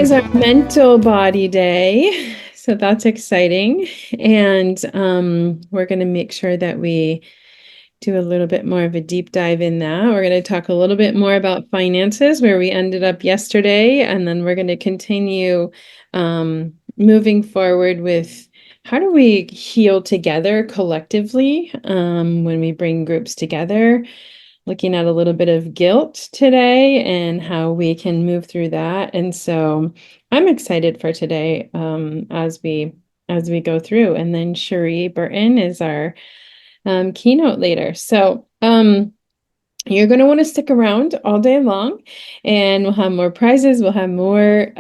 is our mental body day. So that's exciting. And we're going to make sure that we do a little bit more of a deep dive in that. We're going to talk a little bit more about finances, where we ended up yesterday. And then we're going to continue moving forward with how do we heal together collectively when we bring groups together. Looking at a little bit of guilt today and how we can move through that. And so I'm excited for today as we go through. And then Cherie Burton is our keynote leader. So you're going to want to stick around all day long, and we'll have more prizes. We'll have more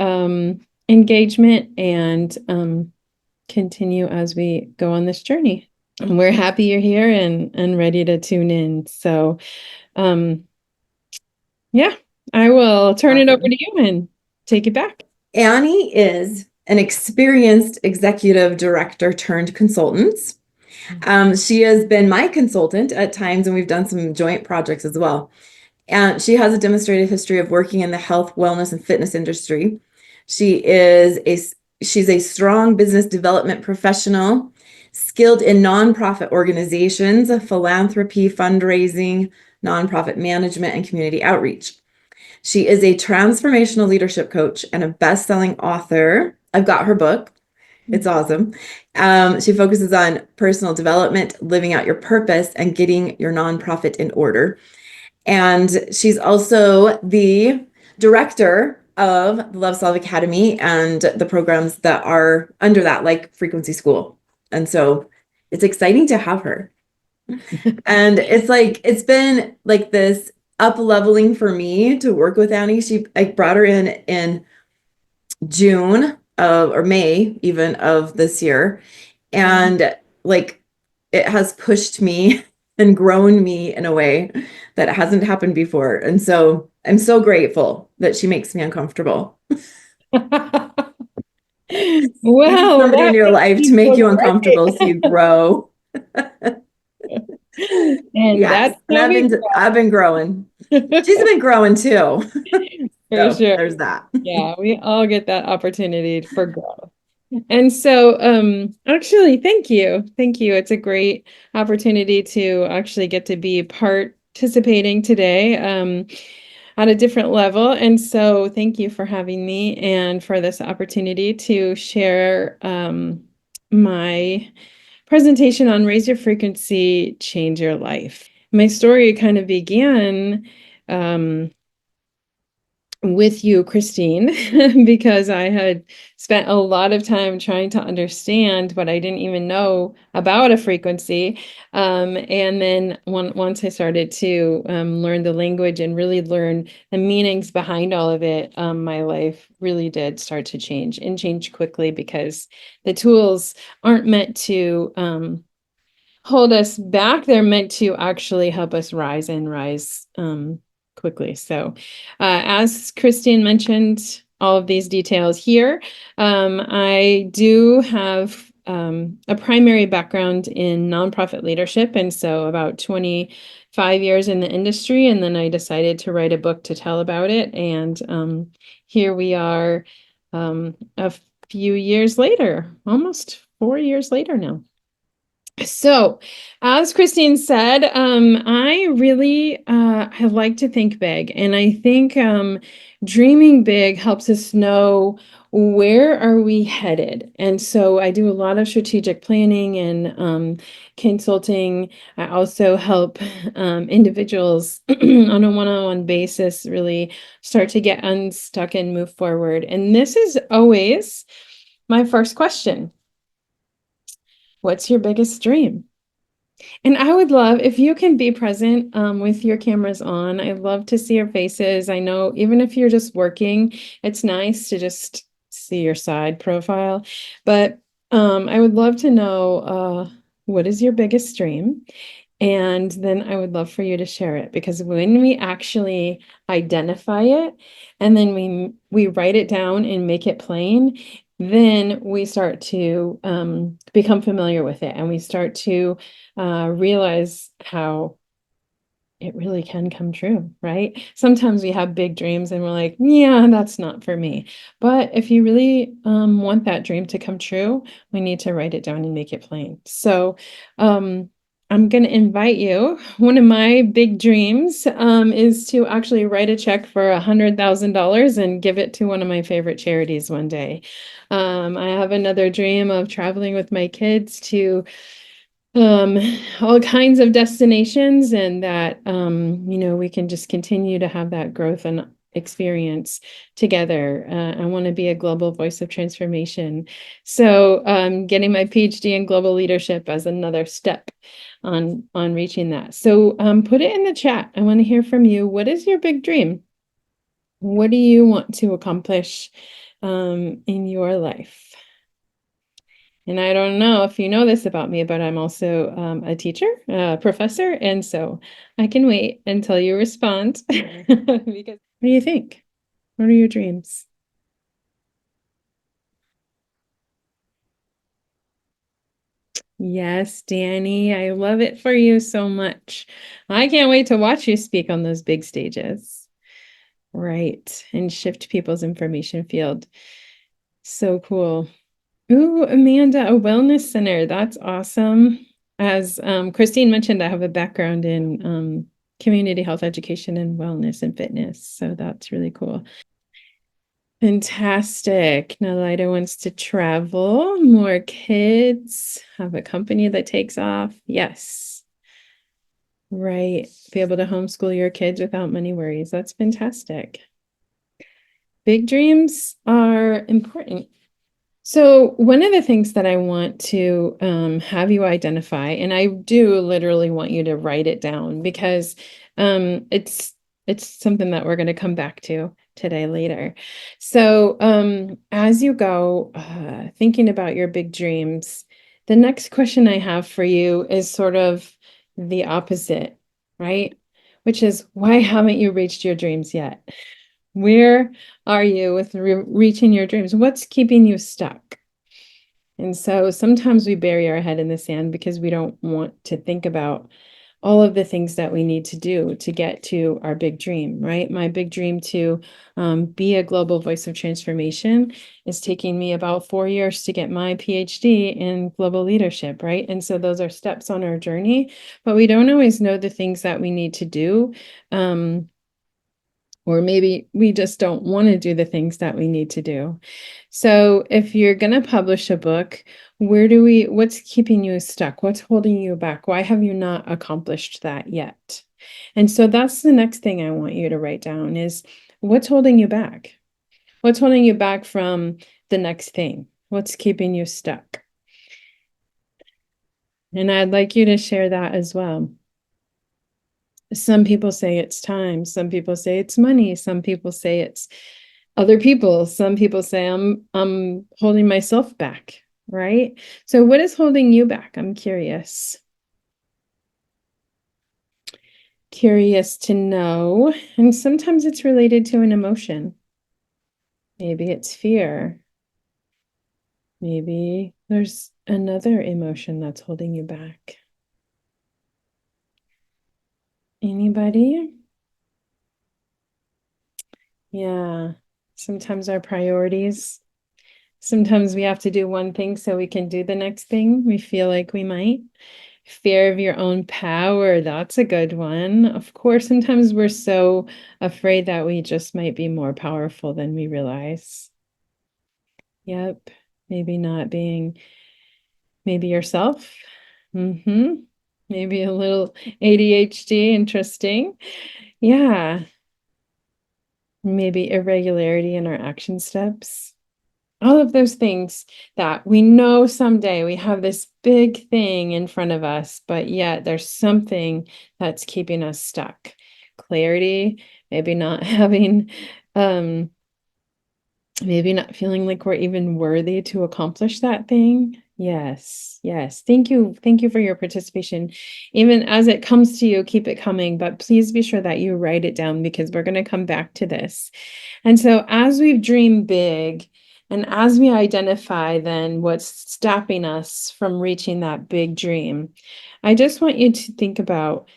engagement and continue as we go on this journey. And we're happy you're here and ready to tune in. So yeah, I will turn it over to you and take it back. Annie is an experienced executive director turned consultant. She has been my consultant at times, and we've done some joint projects as well. And she has a demonstrated history of working in the health, wellness, and fitness industry. She's a strong business development professional, skilled in nonprofit organizations, philanthropy, fundraising, nonprofit management, and community outreach. She is a transformational leadership coach and a best-selling author. I've got her book. It's awesome. She focuses on personal development, living out your purpose, and getting your nonprofit in order. And she's also the director of the Love Solve Academy and the programs that are under that, like Frequency School. And so it's exciting to have her. And it's been like this up-leveling for me to work with Annie. I brought her in June or May even of this year. And like it has pushed me and grown me in a way that hasn't happened before. And so I'm so grateful that she makes me uncomfortable. Well, somebody in your life to make you uncomfortable so you grow. And yes, and I've been growing. She's been growing too. For so sure. There's that. Yeah, we all get that opportunity for growth. And so actually, thank you. Thank you. It's a great opportunity to actually get to be participating today at a different level. And so thank you for having me and for this opportunity to share my presentation on Raise Your Frequency, Change Your Life. My story kind of began with you, Christine, because I had spent a lot of time trying to understand what I didn't even know about a frequency. And then once I started to learn the language and really learn the meanings behind all of it, my life really did start to change and change quickly, because the tools aren't meant to hold us back. They're meant to actually help us rise quickly. So as Christine mentioned, all of these details here. I do have a primary background in nonprofit leadership, and so about 25 years in the industry, and then I decided to write a book to tell about it, and here we are a few years later, almost 4 years later now. So, as Christine said, I really I like to think big, and I think dreaming big helps us know where are we headed. And so I do a lot of strategic planning and consulting. I also help individuals on a one-on-one basis really start to get unstuck and move forward. And this is always my first question. What's your biggest dream? And I would love if you can be present with your cameras on. I'd love to see your faces. I know even if you're just working, it's nice to just see your side profile. But I would love to know what is your biggest dream? And then I would love for you to share it, because when we actually identify it and then we write it down and make it plain, then we start to become familiar with it, and we start to realize how it really can come true, right? Sometimes we have big dreams and we're like, yeah, that's not for me. But if you really want that dream to come true, we need to write it down and make it plain. So I'm going to invite you. One of my big dreams is to actually write a check for $100,000 and give it to one of my favorite charities one day. I have another dream of traveling with my kids to um all kinds of destinations, and that we can just continue to have that growth and experience together. I want to be a global voice of transformation, so getting my PhD in global leadership as another step on reaching that. So put it in the chat. I want to hear from you. What is your big dream? What do you want to accomplish in your life? And I don't know if you know this about me, but I'm also a teacher, a professor, and so I can wait until you respond. Because what do you think? What are your dreams? Yes, Danny, I love it for you so much. I can't wait to watch you speak on those big stages. Right, and shift people's information field. So cool. Ooh, Amanda, a wellness center. That's awesome. As Christine mentioned, I have a background in community health education and wellness and fitness. So that's really cool. Fantastic. Nalida wants to travel, more kids, have a company that takes off. Yes. Right. Be able to homeschool your kids without money worries. That's fantastic. Big dreams are important. So one of the things that I want to have you identify, and I do literally want you to write it down because it's something that we're going to come back to today later. So as you go thinking about your big dreams, the next question I have for you is sort of the opposite, right? Which is, why haven't you reached your dreams yet? Where are you with reaching your dreams? What's keeping you stuck? And so sometimes we bury our head in the sand because we don't want to think about all of the things that we need to do to get to our big dream, right? My big dream to be a global voice of transformation is taking me about 4 years to get my PhD in global leadership, right? And so those are steps on our journey, but we don't always know the things that we need to do. Or maybe we just don't want to do the things that we need to do. So if you're going to publish a book, what's keeping you stuck? What's holding you back? Why have you not accomplished that yet? And so that's the next thing I want you to write down is, what's holding you back? What's holding you back from the next thing? What's keeping you stuck? And I'd like you to share that as well. Some people say it's time. Some people say it's money. Some people say it's other people. Some people say I'm holding myself back, right? So what is holding you back? I'm curious. Curious to know. And sometimes it's related to an emotion. Maybe it's fear. Maybe there's another emotion that's holding you back. Anybody? Yeah. Sometimes our priorities. Sometimes we have to do one thing so we can do the next thing. We feel like we might. Fear of your own power. That's a good one. Of course, sometimes we're so afraid that we just might be more powerful than we realize. Yep. Maybe not being maybe yourself. Maybe a little ADHD. Interesting. Yeah. Maybe irregularity in our action steps. All of those things that we know someday we have this big thing in front of us, but yet there's something that's keeping us stuck. Clarity, maybe not having, maybe not feeling like we're even worthy to accomplish that thing. Yes, yes. Thank you. Thank you for your participation. Even as it comes to you, keep it coming, but please be sure that you write it down because we're going to come back to this. And so as we dream big, and as we identify then what's stopping us from reaching that big dream, I just want you to think about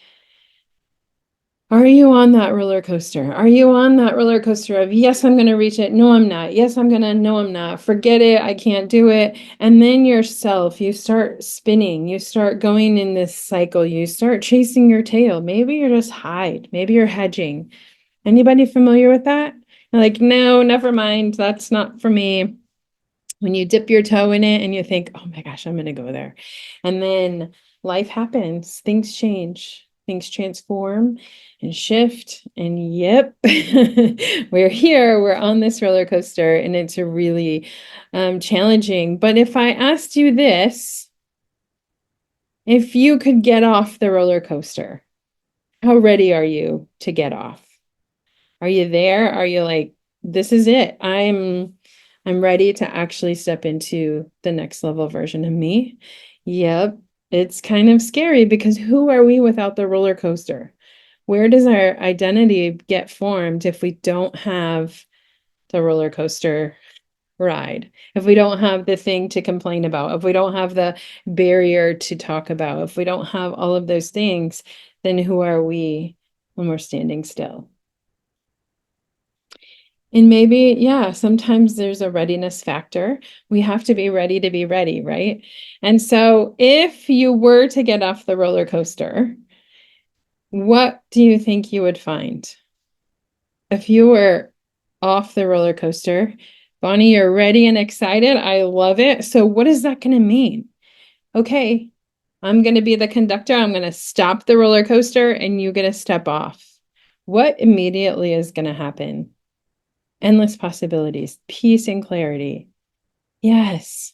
Are you on that roller coaster? Are you on that roller coaster of, yes, I'm going to reach it. No, I'm not. Yes, I'm going to. No, I'm not. Forget it. I can't do it. And then yourself, you start spinning. You start going in this cycle. You start chasing your tail. Maybe you're just hide. Maybe you're hedging. Anybody familiar with that? You're like, no, never mind. That's not for me. When you dip your toe in it and you think, oh my gosh, I'm going to go there. And then life happens, things change, things transform and shift. And yep, we're here, we're on this roller coaster, and it's a really challenging. But if I asked you this, if you could get off the roller coaster, how ready are you to get off? Are you there? Are you like, this is it? I'm ready to actually step into the next level version of me. Yep. It's kind of scary because who are we without the roller coaster? Where does our identity get formed if we don't have the roller coaster ride? If we don't have the thing to complain about, if we don't have the barrier to talk about, if we don't have all of those things, then who are we when we're standing still? And maybe, yeah, sometimes there's a readiness factor. We have to be ready to be ready, right? And so if you were to get off the roller coaster, what do you think you would find? If you were off the roller coaster, Bonnie, you're ready and excited. I love it. So what is that going to mean? Okay, I'm going to be the conductor. I'm going to stop the roller coaster and you're going to step off. What immediately is going to happen? Endless possibilities, peace and clarity. Yes.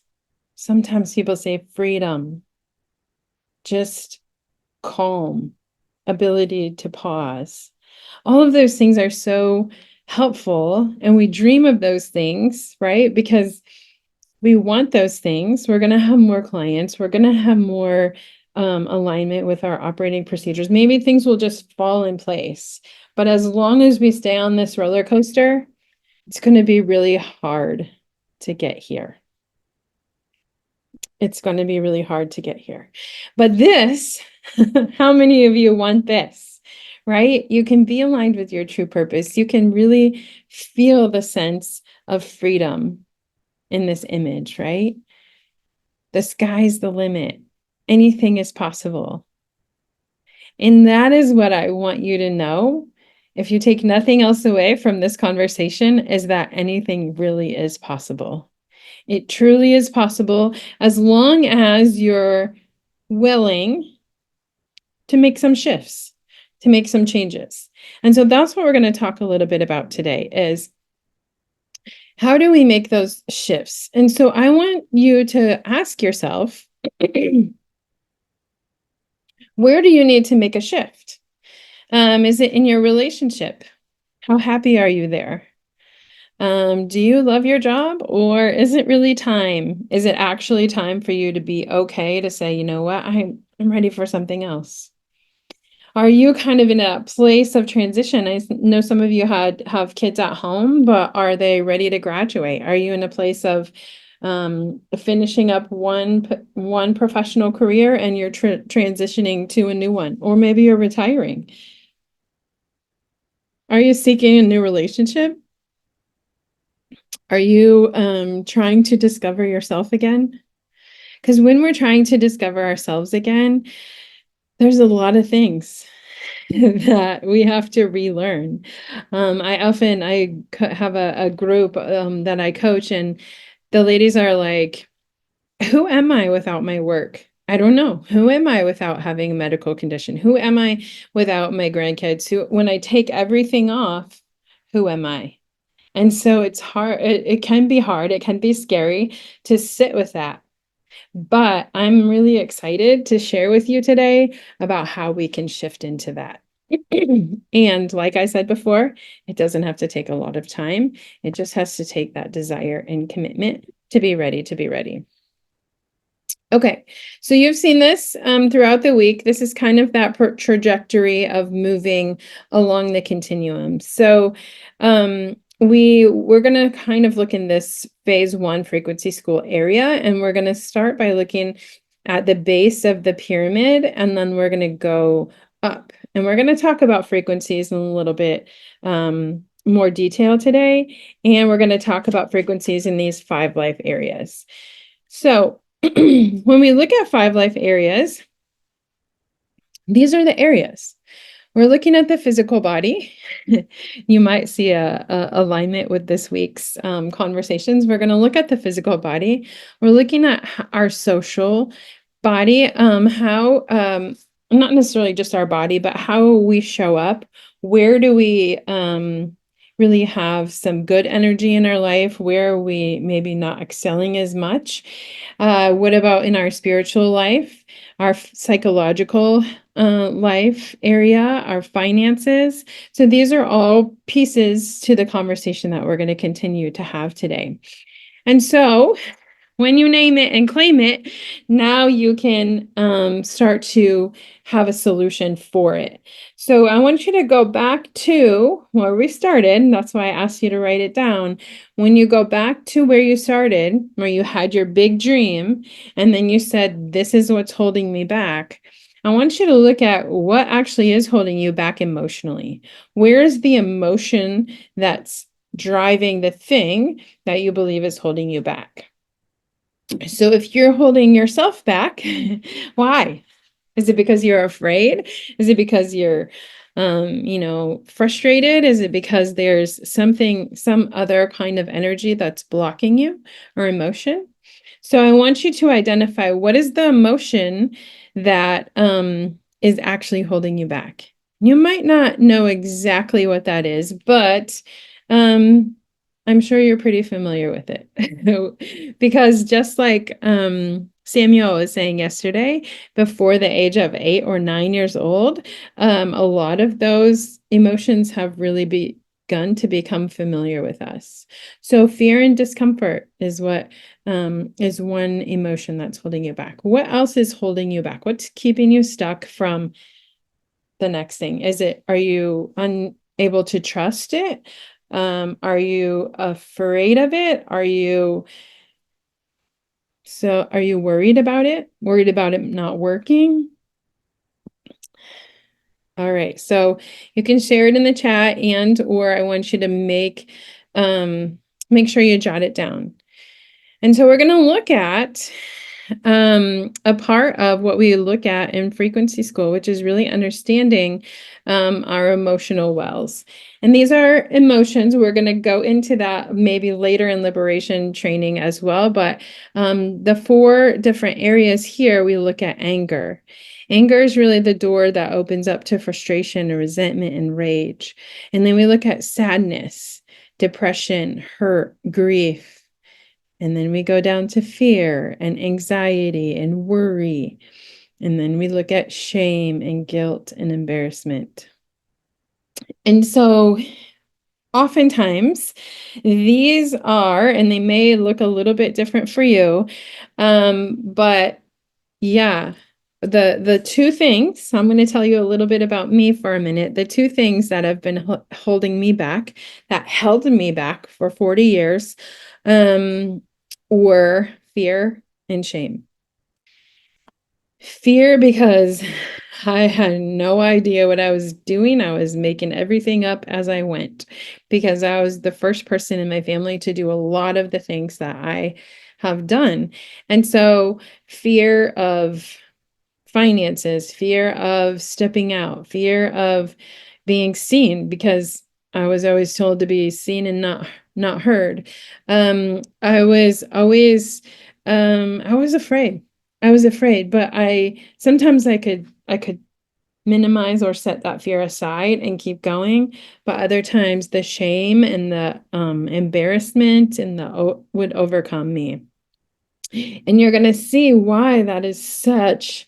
Sometimes people say freedom, just calm, ability to pause. All of those things are so helpful. And we dream of those things, right? Because we want those things. We're going to have more clients. We're going to have more alignment with our operating procedures. Maybe things will just fall in place. But as long as we stay on this roller coaster, it's going to be really hard to get here. It's going to be really hard to get here. But this, how many of you want this, right? You can be aligned with your true purpose. You can really feel the sense of freedom in this image, right? The sky's the limit. Anything is possible. And that is what I want you to know. If you take nothing else away from this conversation, is that anything really is possible. It truly is possible as long as you're willing to make some shifts, to make some changes. And so that's what we're going to talk a little bit about today is how do we make those shifts? And so I want you to ask yourself, where do you need to make a shift? Is it in your relationship? How happy are you there? Do you love your job or is it really time? Is it actually time for you to be okay to say, you know what, I'm ready for something else? Are you kind of in a place of transition? I know some of you have kids at home, but are they ready to graduate? Are you in a place of finishing up one professional career and you're transitioning to a new one, or maybe you're retiring? Are you seeking a new relationship? Are you trying to discover yourself again? Because when we're trying to discover ourselves again, there's a lot of things that we have to relearn. I have a group that I coach, and the ladies are like, who am I without my work? I don't know. Who am I without having a medical condition? Who am I without my grandkids? When I take everything off, who am I? And so it's hard. It can be hard. It can be scary to sit with that. But I'm really excited to share with you today about how we can shift into that. And like I said before, it doesn't have to take a lot of time. It just has to take that desire and commitment to be ready to be ready. Okay, so you've seen this throughout the week. This is kind of that trajectory of moving along the continuum. So we're going to kind of look in this phase one frequency school area, and we're going to start by looking at the base of the pyramid, and then we're going to go up. And we're going to talk about frequencies in a little bit more detail today. And we're going to talk about frequencies in these 5 life areas. So when we look at 5 life areas, these are the areas. We're looking at the physical body. You might see a alignment with this week's conversations. We're going to look at the physical body. We're looking at our social body, how not necessarily just our body, but how we show up. Where do we really have some good energy in our life? Where are we maybe not excelling as much? What about in our spiritual life, our psychological life area, our finances? So these are all pieces to the conversation that we're going to continue to have today. And so when you name it and claim it, now you can start to have a solution for it. So I want you to go back to where we started. That's why I asked you to write it down. When you go back to where you started, where you had your big dream, and then you said, this is what's holding me back. I want you to look at what actually is holding you back emotionally. Where is the emotion that's driving the thing that you believe is holding you back? So if you're holding yourself back, why? Is it because you're afraid? Is it because you're, frustrated? Is it because there's some other kind of energy that's blocking you or emotion? So I want you to identify what is the emotion that is actually holding you back. You might not know exactly what that is, but I'm sure you're pretty familiar with it. Because just like Samuel was saying yesterday, before the age of 8 or 9 years old, a lot of those emotions have really begun to become familiar with us. So fear and discomfort is what is one emotion that's holding you back. What else is holding you back? What's keeping you stuck from the next thing? Are you unable to trust it? Are you afraid of it? Are you worried about it? Worried about it not working? All right. So you can share it in the chat, or I want you to make sure you jot it down. And so we're going to look at a part of what we look at in frequency school, which is really understanding our emotional wells. And these are emotions. We're going to go into that maybe later in liberation training as well. But the 4 different areas here, we look at anger. Anger is really the door that opens up to frustration and resentment and rage. And then we look at sadness, depression, hurt, grief. And then we go down to fear and anxiety and worry. And then we look at shame and guilt and embarrassment. And so oftentimes these are, and they may look a little bit different for you, but yeah, the 2 things, I'm going to tell you a little bit about me for a minute. The 2 things that have been holding me back, that held me back for 40 years, were fear and shame. Fear because I had no idea what I was doing. I was making everything up as I went because I was the first person in my family to do a lot of the things that I have done. And so fear of finances, fear of stepping out, fear of being seen, because I was always told to be seen and not heard. I was always I was afraid. I was afraid, but sometimes I could minimize or set that fear aside and keep going. But other times the shame and the embarrassment and would overcome me. And you're going to see why that is such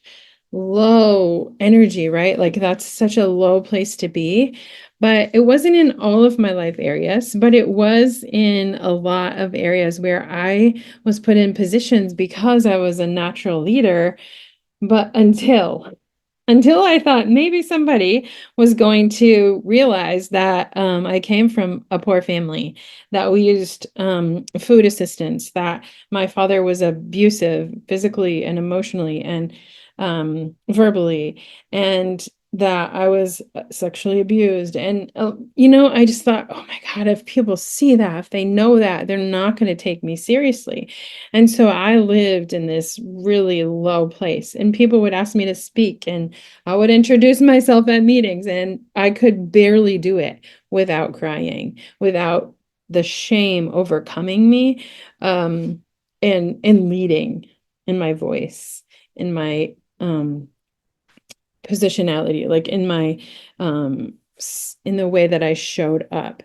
low energy, right? Like that's such a low place to be. But it wasn't in all of my life areas, but it was in a lot of areas where I was put in positions because I was a natural leader. But until I thought maybe somebody was going to realize that I came from a poor family, that we used food assistance, that my father was abusive physically and emotionally and verbally. And that I was sexually abused. And, I just thought, oh my God, if people see that, if they know that, they're not going to take me seriously. And so I lived in this really low place, and people would ask me to speak, and I would introduce myself at meetings, and I could barely do it without crying, without the shame overcoming me, and leading in my voice, in my, positionality, like in my in the way that I showed up.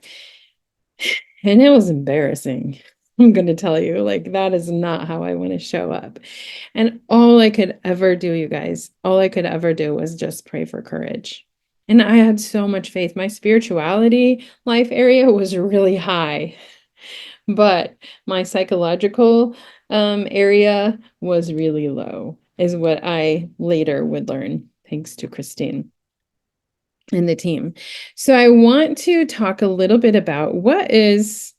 And it was embarrassing. I'm going to tell you, like, that is not how I want to show up. And all I could ever do, you guys, all I could ever do was just pray for courage. And I had so much faith. My spirituality life area was really high, but my psychological area was really low, is what I later would learn, thanks to Christine and the team. So I want to talk a little bit about what is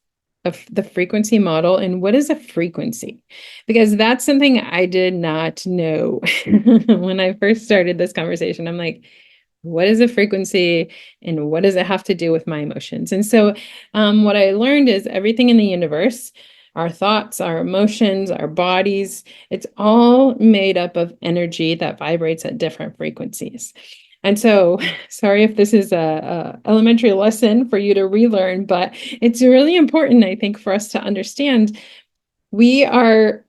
the frequency model and what is a frequency, because that's something I did not know when I first started this conversation. I'm like, what is a frequency and what does it have to do with my emotions? And so what I learned is everything in the universe, our thoughts, our emotions, our bodies, it's all made up of energy that vibrates at different frequencies. And so, sorry if this is a elementary lesson for you to relearn, but it's really important, I think, for us to understand we are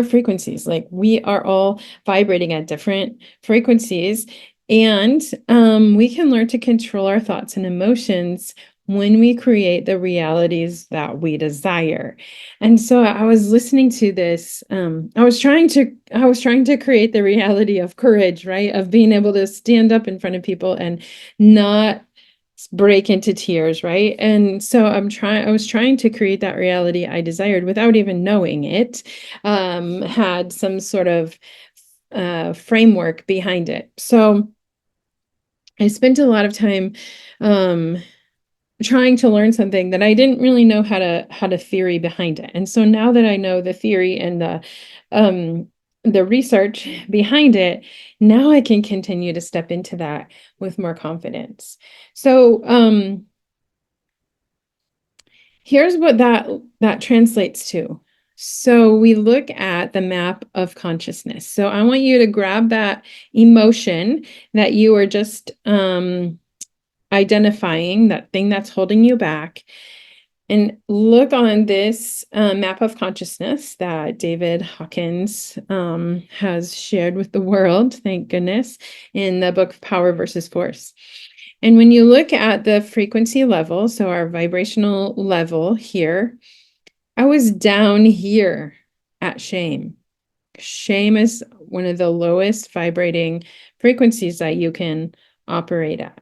frequencies. Like, we are all vibrating at different frequencies, and we can learn to control our thoughts and emotions when we create the realities that we desire. And so I was listening to this. I was trying to create the reality of courage, right? Of being able to stand up in front of people and not break into tears, right? And so I was trying to create that reality I desired without even knowing it, had some sort of framework behind it. So I spent a lot of time trying to learn something that I didn't really know how to theory behind it. And so now that I know the theory and the research behind it, now I can continue to step into that with more confidence. So here's what that translates to. So we look at the map of consciousness. So I want you to grab that emotion that you were just identifying, that thing that's holding you back, and look on this map of consciousness that David Hawkins has shared with the world, thank goodness, in the book Power versus Force. And when you look at the frequency level, so our vibrational level here, I was down here at shame. Shame is one of the lowest vibrating frequencies that you can operate at.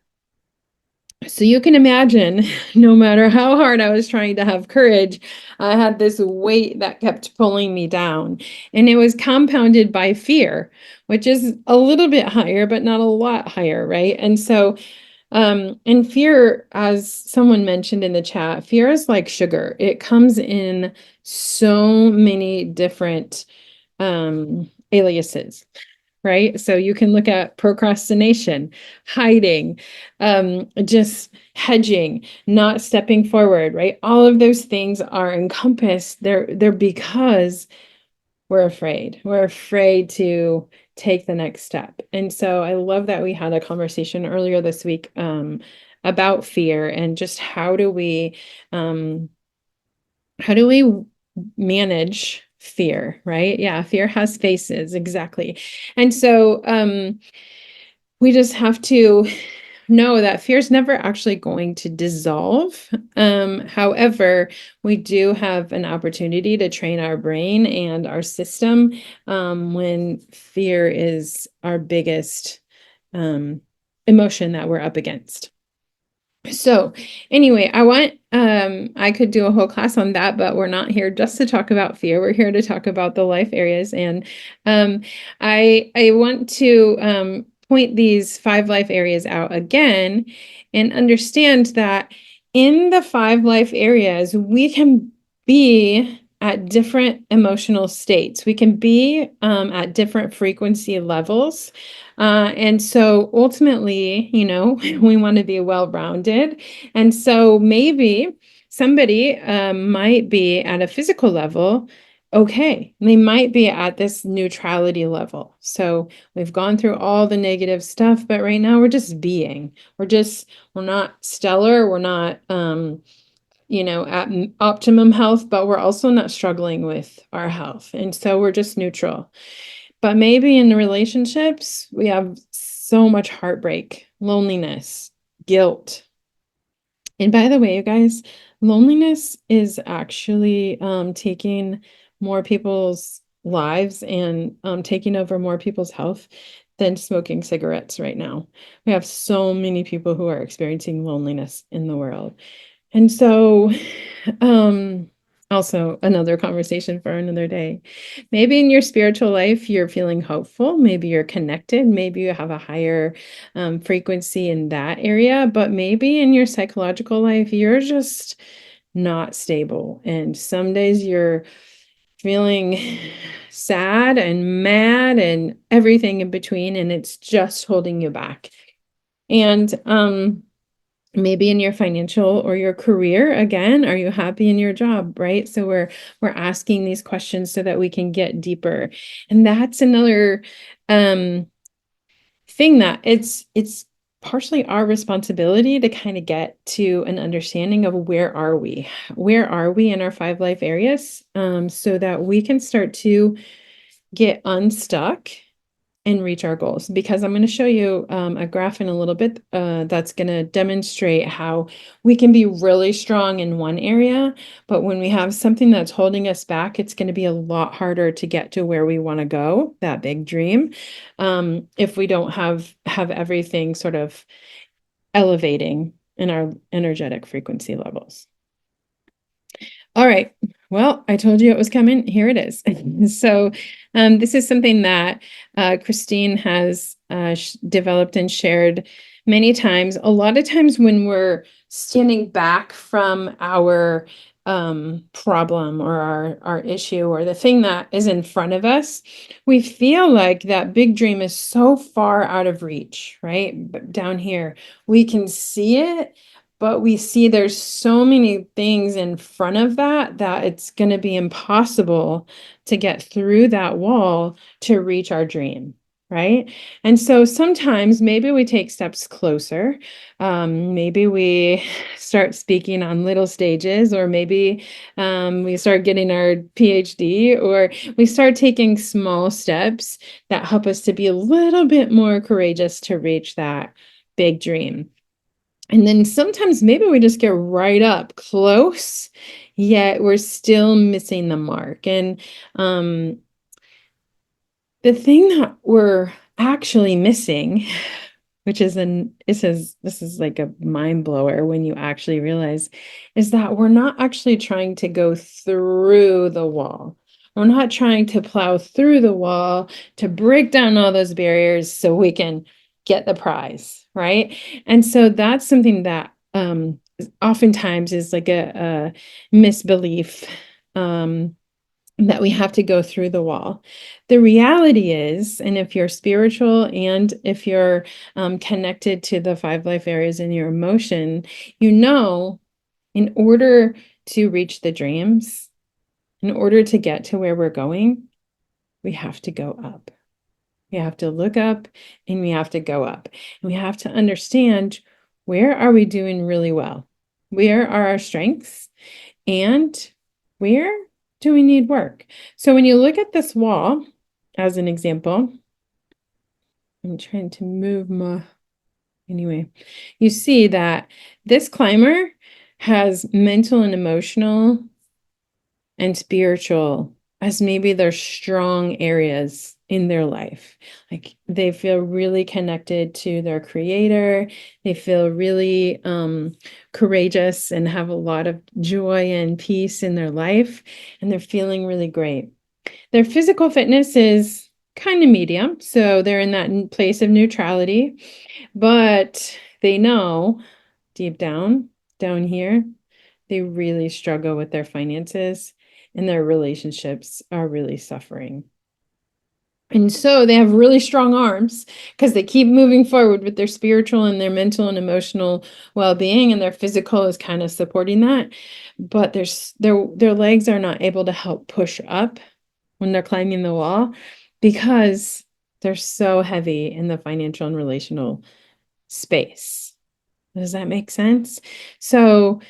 So you can imagine, no matter how hard I was trying to have courage, I had this weight that kept pulling me down. And it was compounded by fear, which is a little bit higher, but not a lot higher, right? And so, and fear, as someone mentioned in the chat, fear is like sugar. It comes in so many different aliases, right? So you can look at procrastination, hiding, just hedging, not stepping forward, right? All of those things are encompassed. They're because we're afraid. We're afraid to take the next step. And so I love that we had a conversation earlier this week about fear and just how do we manage fear, right? Yeah, fear has faces, exactly. And so we just have to know that fear is never actually going to dissolve. However, we do have an opportunity to train our brain and our system when fear is our biggest emotion that we're up against. So anyway, I could do a whole class on that, but we're not here just to talk about fear. We're here to talk about the life areas. And I want to point these 5 life areas out again and understand that in the 5 life areas, we can be at different emotional states. We can be at different frequency levels. And so ultimately, we want to be well-rounded. And so maybe somebody might be at a physical level. Okay, they might be at this neutrality level. So we've gone through all the negative stuff, but right now we're just being. We're not stellar. We're not at optimum health, but we're also not struggling with our health. And so we're just neutral. But maybe in the relationships, we have so much heartbreak, loneliness, guilt. And by the way, you guys, loneliness is actually taking more people's lives and taking over more people's health than smoking cigarettes right now. We have so many people who are experiencing loneliness in the world. And so, also another conversation for another day. Maybe in your spiritual life, you're feeling hopeful. Maybe you're connected. Maybe you have a higher frequency in that area. But maybe in your psychological life, you're just not stable. And some days you're feeling sad and mad and everything in between, and it's just holding you back. And maybe in your financial or your career, again, are you happy in your job, right? So we're asking these questions so that we can get deeper. And that's another thing that it's partially our responsibility to kind of get to an understanding of where are we? Where are we in our 5 life areas? So that we can start to get unstuck and reach our goals, because I'm going to show you a graph in a little bit that's going to demonstrate how we can be really strong in one area, but when we have something that's holding us back, it's going to be a lot harder to get to where we want to go, that big dream, if we don't have everything sort of elevating in our energetic frequency levels. All right. Well, I told you it was coming. Here it is. So this is something that Christine has developed and shared many times. A lot of times when we're standing back from our problem or our issue or the thing that is in front of us, we feel like that big dream is so far out of reach, right? But down here, we can see it, but we see there's so many things in front of that it's going to be impossible to get through that wall to reach our dream, right? And so sometimes maybe we take steps closer. Maybe we start speaking on little stages, or maybe we start getting our PhD, or we start taking small steps that help us to be a little bit more courageous to reach that big dream. And then sometimes maybe we just get right up close, yet we're still missing the mark. And the thing that we're actually missing, which is this is like a mind blower when you actually realize, is that we're not actually trying to go through the wall. We're not trying to plow through the wall to break down all those barriers so we can get the prize, right? And so that's something that oftentimes is like a misbelief, that we have to go through the wall. The reality is, and if you're spiritual and if you're connected to the 5 life areas in your emotion, in order to reach the dreams, in order to get to where we're going, we have to go up. We have to look up and we have to go up. And we have to understand, where are we doing really well? Where are our strengths? And where do we need work? So when you look at this wall, as an example, I'm trying to move my, anyway, you see that this climber has mental and emotional and spiritual as maybe their strong areas in their life. Like they feel really connected to their creator. They feel really courageous and have a lot of joy and peace in their life. And they're feeling really great. Their physical fitness is kind of medium. So they're in that place of neutrality, but they know deep down here, they really struggle with their finances. and their relationships are really suffering. And so they have really strong arms because they keep moving forward with their spiritual and their mental and emotional well-being, and their physical is kind of supporting that. But their legs are not able to help push up when they're climbing the wall because they're so heavy in the financial and relational space. Does that make sense? So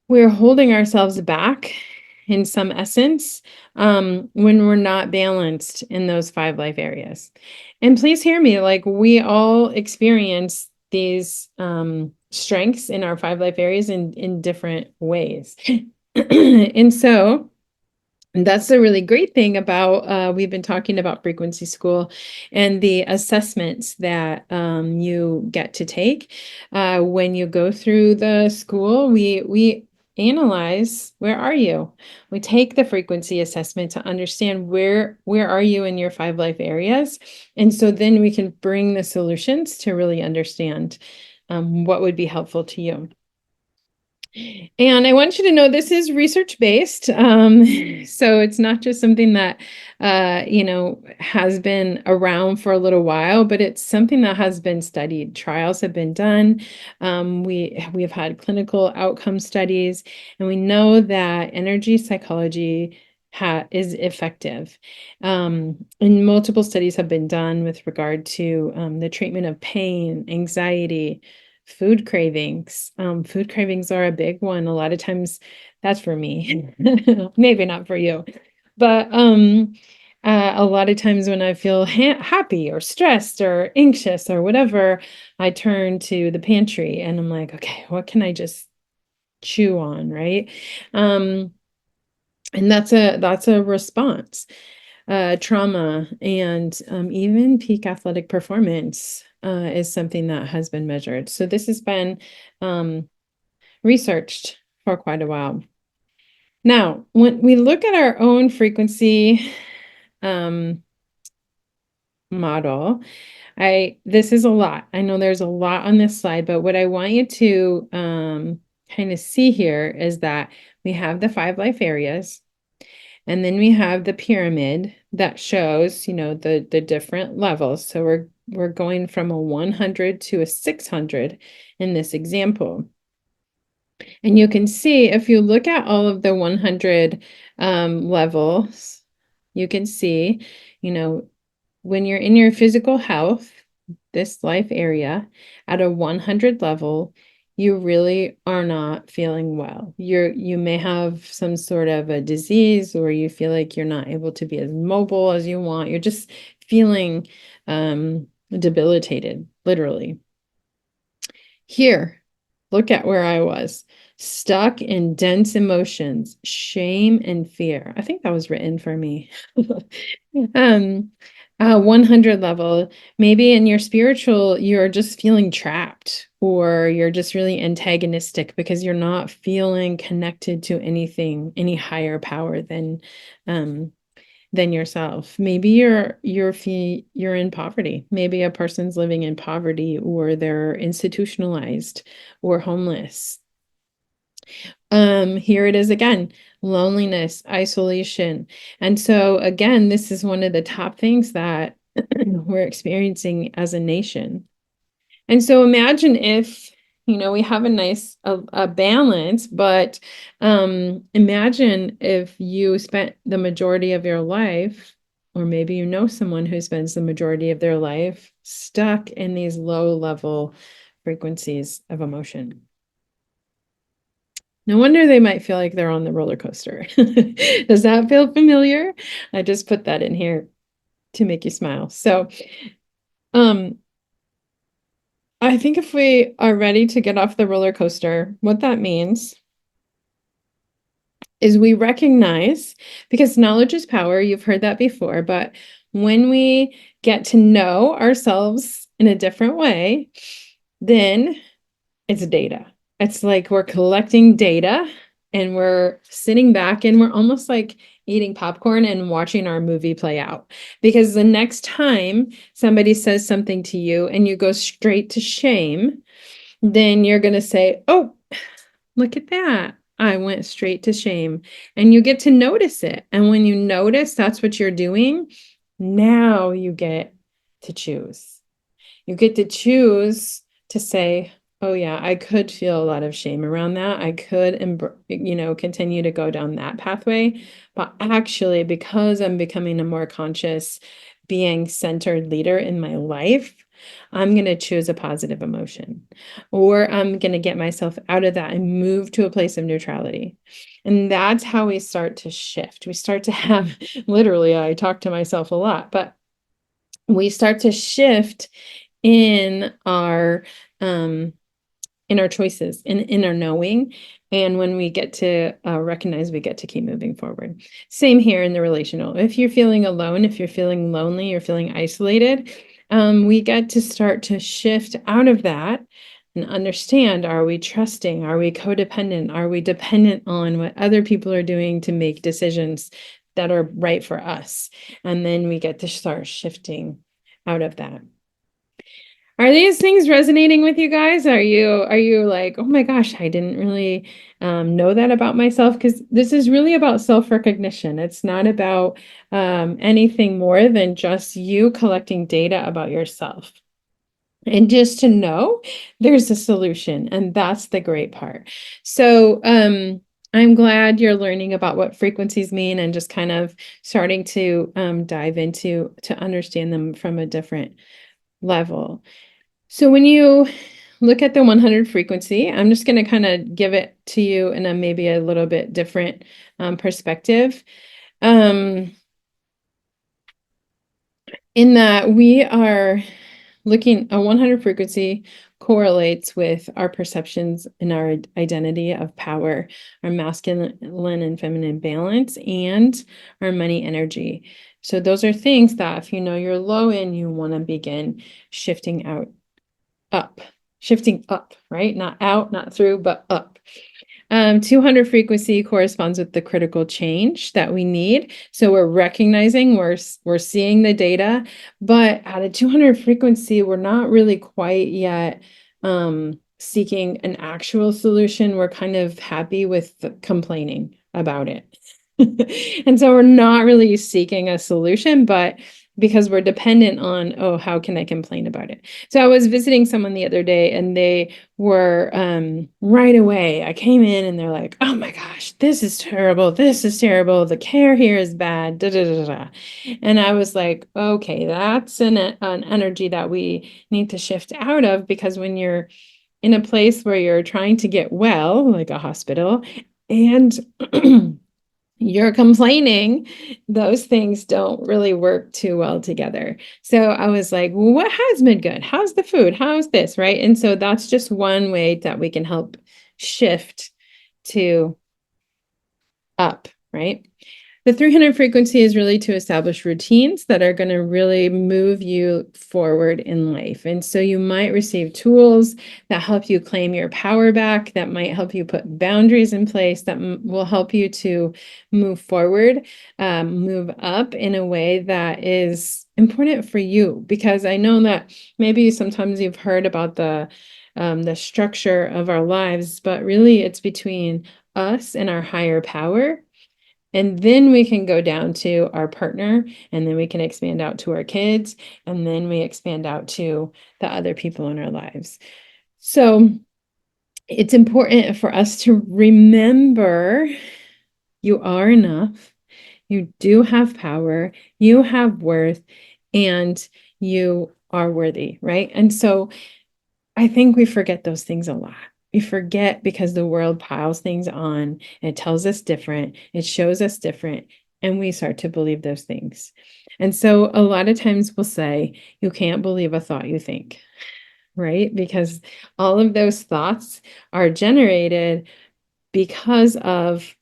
we're holding ourselves back in some essence when we're not balanced in those 5 life areas. And please hear me, like we all experience these strengths in our 5 life areas in different ways. And so that's the really great thing about we've been talking about frequency school and the assessments that you get to take when you go through the school. We analyze, where are you? We take the frequency assessment to understand where are you in your 5 life areas, and so then we can bring the solutions to really understand what would be helpful to you. And I want you to know this is research based. So it's not just something that, has been around for a little while, but it's something that has been studied. Trials have been done. We've had clinical outcome studies, and we know that energy psychology is effective. And multiple studies have been done with regard to the treatment of pain, anxiety, food cravings. Food cravings are a big one. A lot of times that's for me, maybe not for you, but a lot of times when I feel happy or stressed or anxious or whatever, I turn to the pantry and I'm like, okay, what can I just chew on, right? And that's a response. Trauma and even peak athletic performance is something that has been measured. So this has been researched for quite a while. Now, when we look at our own frequency model, this is a lot. I know there's a lot on this slide, but what I want you to kind of see here is that we have the 5 life areas. And then we have the pyramid that shows, the different levels. So we're going from a 100 to a 600 in this example. And you can see if you look at all of the 100 levels, you can see, when you're in your physical health, this life area at a 100 level, you really are not feeling well. You may have some sort of a disease, or you feel like you're not able to be as mobile as you want. You're just feeling debilitated, literally. Here, look at where I was. Stuck in dense emotions, shame and fear. I think that was written for me. 100 level, maybe in your spiritual, you're just feeling trapped, or you're just really antagonistic because you're not feeling connected to anything, any higher power than yourself. Maybe you're in poverty. Maybe a person's living in poverty, or they're institutionalized or homeless. Here it is again, loneliness, isolation. And so again, this is one of the top things that we're experiencing as a nation. And so imagine if, we have a balance, but imagine if you spent the majority of your life, or maybe someone who spends the majority of their life stuck in these low level frequencies of emotion. No wonder they might feel like they're on the roller coaster. Does that feel familiar? I just put that in here to make you smile. So, I think if we are ready to get off the roller coaster, what that means is we recognize, because knowledge is power, you've heard that before, but when we get to know ourselves in a different way, then it's data. It's like we're collecting data and we're sitting back and we're almost like eating popcorn and watching our movie play out. Because the next time somebody says something to you and you go straight to shame, then you're going to say, oh, look at that. I went straight to shame. And you get to notice it. And when you notice that's what you're doing, now you get to choose. You get to choose to say, oh yeah, I could feel a lot of shame around that. I could, continue to go down that pathway. But actually, because I'm becoming a more conscious, being centered leader in my life, I'm going to choose a positive emotion, or I'm going to get myself out of that and move to a place of neutrality. And that's how we start to shift. We start to have, literally, I talk to myself a lot, but we start to shift in our um in our choices, in our knowing. And when we get to recognize, we get to keep moving forward. Same here in the relational. If you're feeling alone, if you're feeling lonely, you're feeling isolated, we get to start to shift out of that and understand, are we trusting? Are we codependent? Are we dependent on what other people are doing to make decisions that are right for us? And then we get to start shifting out of that. Are these things resonating with you guys? Are you like, oh my gosh, I didn't really know that about myself? Because this is really about self-recognition. It's not about anything more than just you collecting data about yourself. And just to know there's a solution, and that's the great part. So I'm glad you're learning about what frequencies mean and just kind of starting to dive into to understand them from a different level. So when you look at the 100 frequency, I'm just going to kind of give it to you in a maybe a little bit different perspective. Um, in that we are looking, a 100 frequency correlates with our perceptions and our identity of power, our masculine and feminine balance, and our money energy. So those are things that if you know you're low in, you want to begin shifting out up, shifting up, right? Not out, not through, but up. 200 frequency corresponds with the critical change that we need. So we're recognizing, we're seeing the data, but at a 200 frequency, we're not really quite yet seeking an actual solution. We're kind of happy with complaining about it. And so we're not really seeking a solution, but because we're dependent on, oh, how can I complain about it? So I was visiting someone the other day and they were right away. I came in and they're like, oh my gosh, this is terrible. This is terrible. The care here is bad. Da, da, da, da. And I was like, okay, that's an energy that we need to shift out of, because when you're in a place where you're trying to get well, like a hospital, and you're complaining, those things don't really work too well together. So I was like, well, what has been good? How's the food? How's this? Right. And so that's just one way that we can help shift to up, right? The 300 frequency is really to establish routines that are going to really move you forward in life. And so you might receive tools that help you claim your power back, that might help you put boundaries in place, that will help you to move forward, move up in a way that is important for you. Because I know that maybe sometimes you've heard about the structure of our lives, but really it's between us and our higher power. And then we can go down to our partner, and then we can expand out to our kids, and then we expand out to the other people in our lives. So it's important for us to remember you are enough, you do have power, you have worth, and you are worthy, right? And so I think we forget those things a lot. We forget because the world piles things on. It tells us different. It shows us different. And we start to believe those things. And so a lot of times we'll say, you can't believe a thought you think, right? Because all of those thoughts are generated because of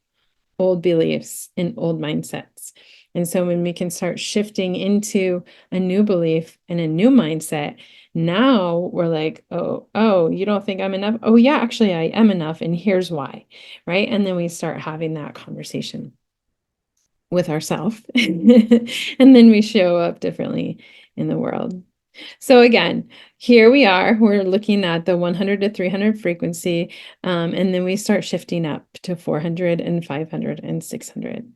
old beliefs and old mindsets. And so when we can start shifting into a new belief and a new mindset, now we're like, oh, you don't think I'm enough? Oh, yeah, actually, I am enough. And here's why. Right. And then we start having that conversation with ourselves. And then we show up differently in the world. So again, here we are, we're looking at the 100 to 300 frequency, and then we start shifting up to 400 and 500 and 600.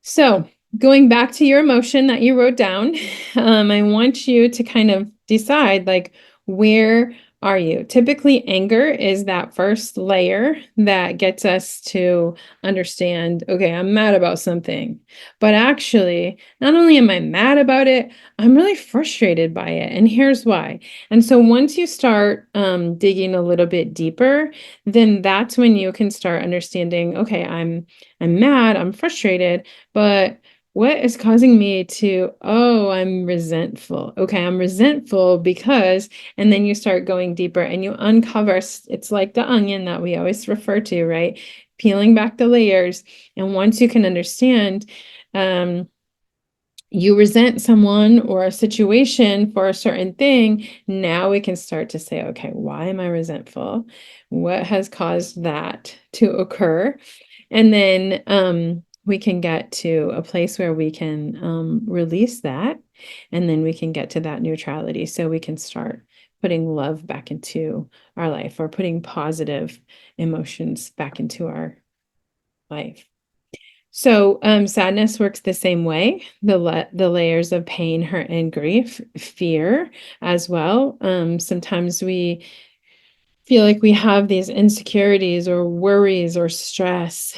So going back to your emotion that you wrote down, I want you to kind of decide like, where are you? Typically, anger is that first layer that gets us to understand, okay, I'm mad about something. But actually, not only am I mad about it, I'm really frustrated by it. And here's why. And so once you start digging a little bit deeper, then that's when you can start understanding, okay, I'm mad, I'm frustrated, but what is causing me to, oh, I'm resentful. Okay, I'm resentful because, and then you start going deeper and you uncover, it's like the onion that we always refer to, right? Peeling back the layers. And once you can understand, you resent someone or a situation for a certain thing, now we can start to say, okay, why am I resentful? What has caused that to occur? And then we can get to a place where we can release that. And then we can get to that neutrality. So we can start putting love back into our life or putting positive emotions back into our life. So sadness works the same way. The layers of pain, hurt, and grief, fear as well. Sometimes we feel like we have these insecurities or worries or stress.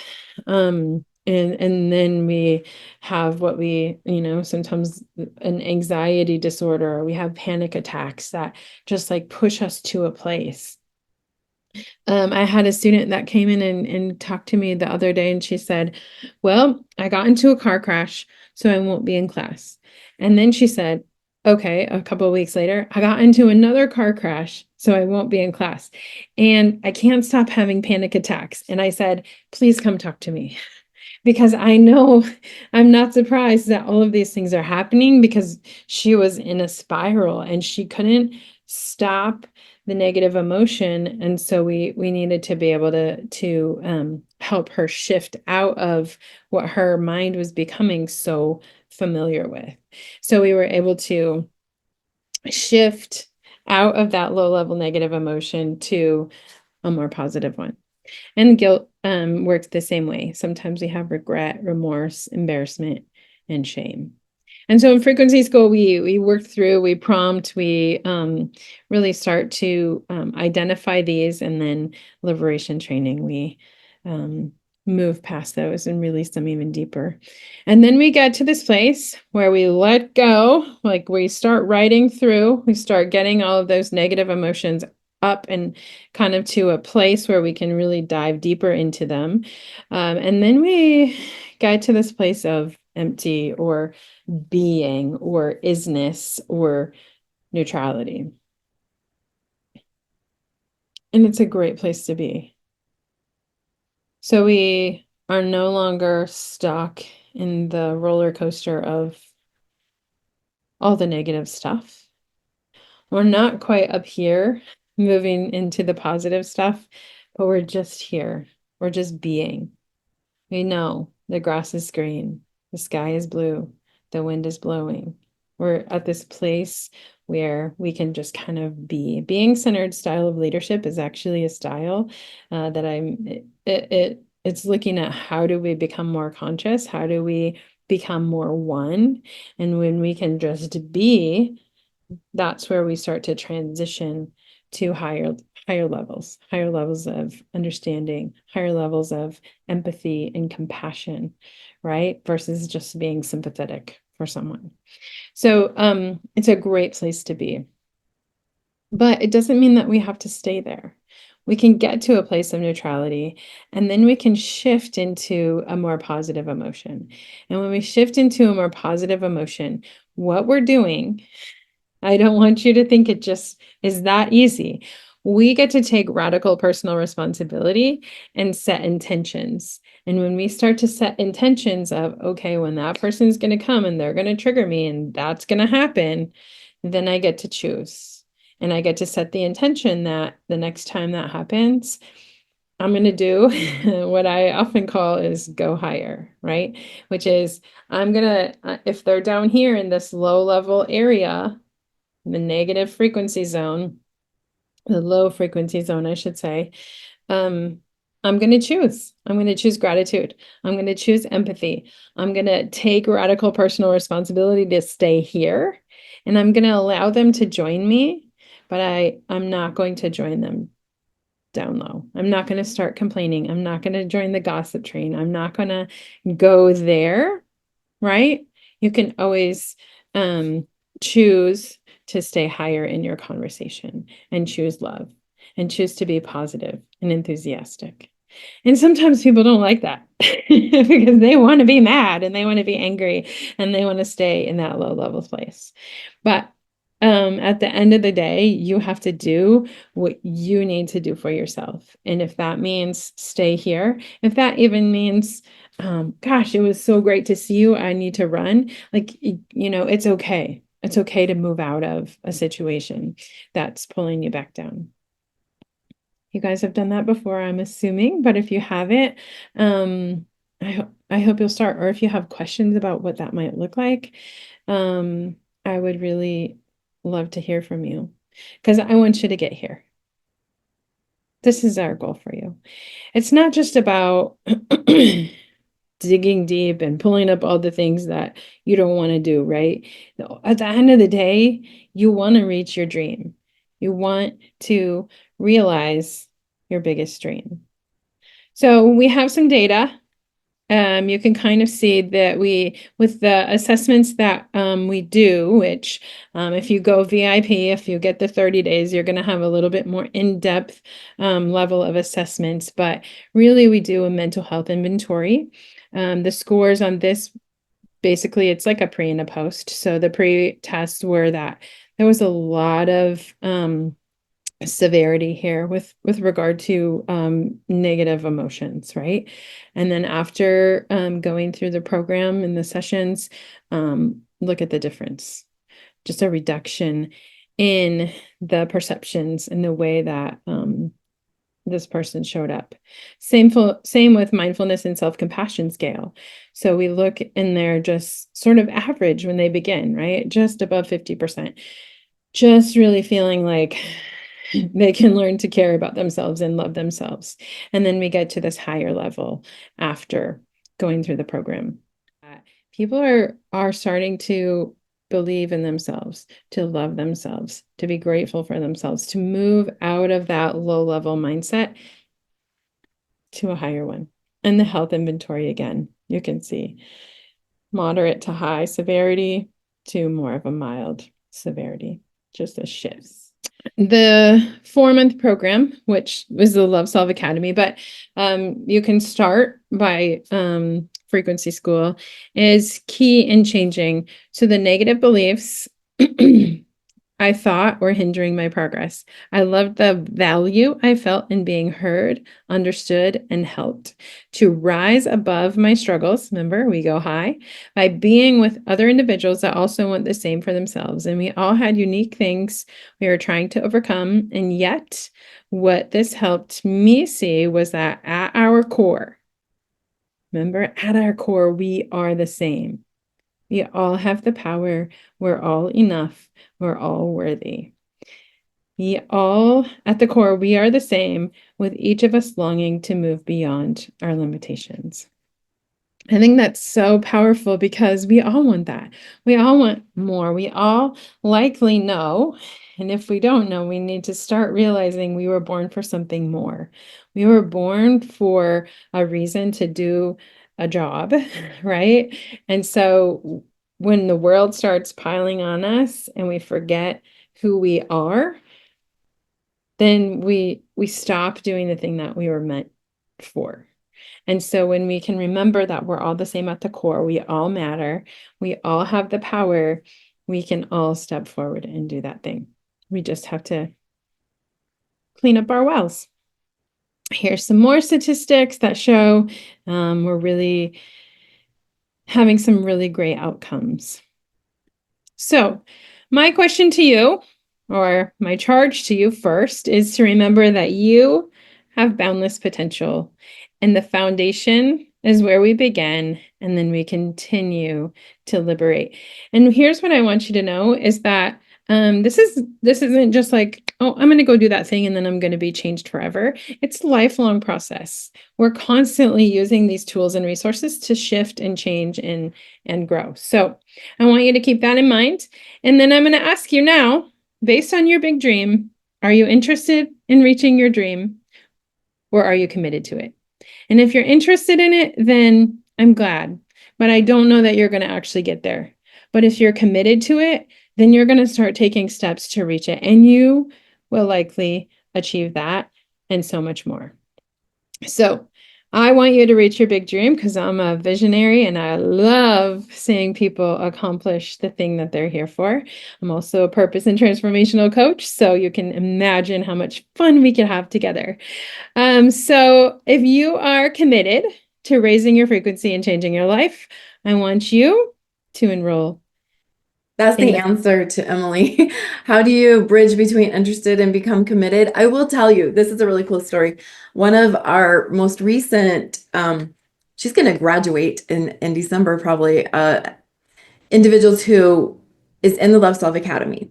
And then we have what we, sometimes an anxiety disorder, or we have panic attacks that just like push us to a place. I had a student that came in and talked to me the other day, and she said, well, I got into a car crash, so I won't be in class. And then she said, okay, a couple of weeks later, I got into another car crash, so I won't be in class. And I can't stop having panic attacks. And I said, please come talk to me because I know I'm not surprised that all of these things are happening because she was in a spiral and she couldn't stop the negative emotion. And so we needed to be able to help her shift out of what her mind was becoming so familiar with. So we were able to shift out of that low level negative emotion to a more positive one. And guilt works the same way. Sometimes we have regret, remorse, embarrassment, and shame. And so in frequency school, we work through, we prompt, we really start to identify these, and then liberation training, we um, move past those and release them even deeper. And then we get to this place where we let go, like we start writing through, we start getting all of those negative emotions up and kind of to a place where we can really dive deeper into them. And then we get to this place of empty or being or isness or neutrality. And it's a great place to be. So we are no longer stuck in the roller coaster of all the negative stuff. We're not quite up here moving into the positive stuff, but we're just here. We're just being. We know the grass is green, the sky is blue, the wind is blowing. We're at this place where we can just kind of be. Being centered style of leadership is actually a style that it's looking at how do we become more conscious? How do we become more one? And when we can just be, that's where we start to transition to higher levels of understanding, higher levels of empathy and compassion, right? Versus just being sympathetic for someone. So it's a great place to be. But it doesn't mean that we have to stay there. We can get to a place of neutrality, and then we can shift into a more positive emotion. And when we shift into a more positive emotion, what we're doing, I don't want you to think it just is that easy. We get to take radical personal responsibility and set intentions. And when we start to set intentions of, okay, when that person's going to come and they're going to trigger me and that's going to happen, then I get to choose. And I get to set the intention that the next time that happens, I'm going to do what I often call is go higher, right? Which is I'm going to, if they're down here in this low level area, the negative frequency zone, the low frequency zone, I should say, um, I'm going to choose. I'm going to choose gratitude. I'm going to choose empathy. I'm going to take radical personal responsibility to stay here. And I'm going to allow them to join me, but I'm not going to join them down low. I'm not going to start complaining. I'm not going to join the gossip train. I'm not going to go there, right? You can always choose to stay higher in your conversation and choose love and choose to be positive and enthusiastic. And sometimes people don't like that because they want to be mad and they want to be angry and they want to stay in that low level place. But at the end of the day, you have to do what you need to do for yourself. And if that means stay here, if that even means, gosh, it was so great to see you, I need to run, like, it's okay. It's okay to move out of a situation that's pulling you back down. You guys have done that before, I'm assuming, but if you haven't, I hope you'll start, or if you have questions about what that might look like, I would really love to hear from you because I want you to get here. This is our goal for you. It's not just about digging deep and pulling up all the things that you don't want to do, right? At the end of the day, you want to reach your dream. You want to realize your biggest dream. So we have some data. You can kind of see that with the assessments that we do, which if you go VIP, if you get the 30 days, you're going to have a little bit more in-depth level of assessments. But really, we do a mental health inventory. The scores on this, basically, it's like a pre and a post. So the pre-tests were that there was a lot of severity here with regard to negative emotions, right? And then after going through the program and the sessions, look at the difference. Just a reduction in the perceptions and the way that this person showed up. Same with mindfulness and self-compassion scale. So we look and they're just sort of average when they begin, right? Just above 50%. Just really feeling like they can learn to care about themselves and love themselves. And then we get to this higher level after going through the program. People are starting to believe in themselves, to love themselves, to be grateful for themselves, to move out of that low level mindset to a higher one. And the health inventory again, you can see moderate to high severity to more of a mild severity, just a shift. The 4-month program, which was the Love Solve Academy, but you can start by frequency school, is key in changing. So the negative beliefs I thought were hindering my progress. I loved the value I felt in being heard, understood, and helped to rise above my struggles. Remember, we go high by being with other individuals that also want the same for themselves. And we all had unique things we were trying to overcome. And yet, what this helped me see was that at our core, remember, at our core, we are the same. We all have the power. We're all enough. We're all worthy. We all, at the core, we are the same, with each of us longing to move beyond our limitations. I think that's so powerful because we all want that. We all want more. We all likely know. And if we don't know, we need to start realizing we were born for something more. We were born for a reason to do a job, right? And so when the world starts piling on us and we forget who we are, then we stop doing the thing that we were meant for. And so when we can remember that we're all the same at the core, we all matter, we all have the power, we can all step forward and do that thing. We just have to clean up our wells. Here's some more statistics that show we're really having some really great outcomes. So my question to you, or my charge to you first, is to remember that you have boundless potential. And the foundation is where we begin, and then we continue to liberate. And here's what I want you to know is that This isn't just like, oh, I'm going to go do that thing and then I'm going to be changed forever. It's a lifelong process. We're constantly using these tools and resources to shift and change and grow. So I want you to keep that in mind. And then I'm going to ask you now, based on your big dream, are you interested in reaching your dream or are you committed to it? And if you're interested in it, then I'm glad. But I don't know that you're going to actually get there. But if you're committed to it, then you're going to start taking steps to reach it. And you will likely achieve that and so much more. So I want you to reach your big dream because I'm a visionary and I love seeing people accomplish the thing that they're here for. I'm also a purpose and transformational coach. So you can imagine how much fun we could have together. So if you are committed to raising your frequency and changing your life, I want you to enroll That's in the the. answer to Emily. How do you bridge between interested and become committed? I will tell you, this is a really cool story. One of our most recent, she's going to graduate in December, probably, individuals who is in the Love Self Academy.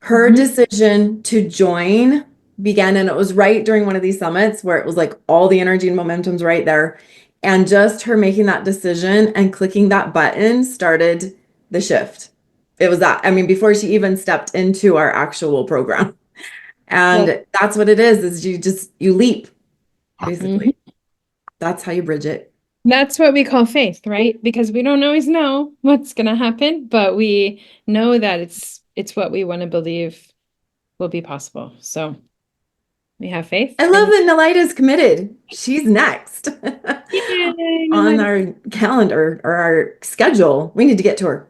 Her Mhm. decision to join began, and it was right during one of these summits where it was like all the energy and momentum's right there. And just her making that decision and clicking that button started the shift. It was that, I mean, before she even stepped into our actual program. Well, And that's what it is you leap, mhm. basically. That's how you bridge it. That's what we call faith, right? Because we don't always know what's going to happen, but we know that it's what we want to believe will be possible. So we have faith I love and that Nelida is committed. She's next yay, no on light. our calendar or our schedule. We need to get to her.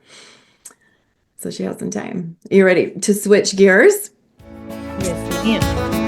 So she has some time. Are you ready to switch gears? Yes, I am.